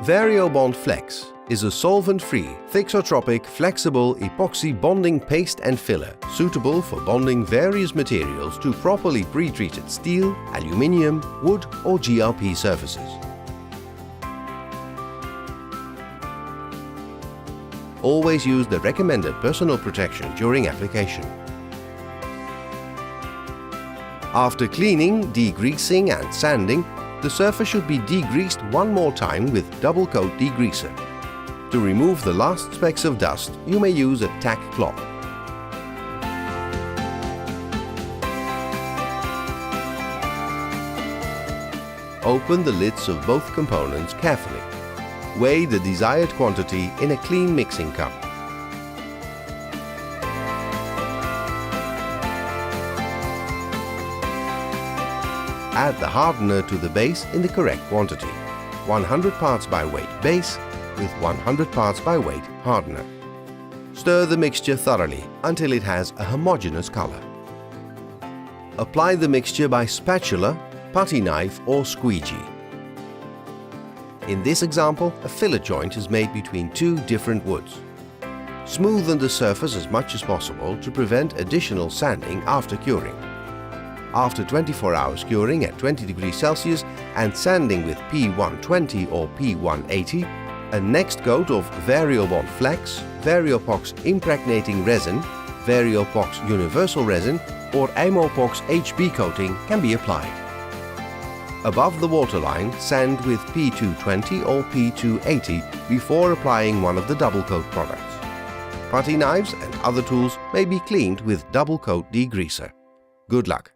Variobond Flex is a solvent-free, thixotropic, flexible epoxy bonding paste and filler suitable for bonding various materials to properly pre-treated steel, aluminium, wood or GRP surfaces. Always use the recommended personal protection during application. After cleaning, degreasing and sanding, the surface should be degreased one more time with double coat degreaser. To remove the last specks of dust, you may use a tack cloth. Open the lids of both components carefully. Weigh the desired quantity in a clean mixing cup. Add the hardener to the base in the correct quantity. 100 parts by weight base with 100 parts by weight hardener. Stir the mixture thoroughly until it has a homogeneous color. Apply the mixture by spatula, putty knife or squeegee. In this example, a fillet joint is made between two different woods. Smoothen the surface as much as possible to prevent additional sanding after curing. After 24 hours curing at 20 degrees Celsius and sanding with P120 or P180, a next coat of Variobond Flex, Variopox impregnating resin, Variopox universal resin or Amopox HB coating can be applied. Above the waterline, sand with P220 or P280 before applying one of the double coat products. Putty knives and other tools may be cleaned with double coat degreaser. Good luck!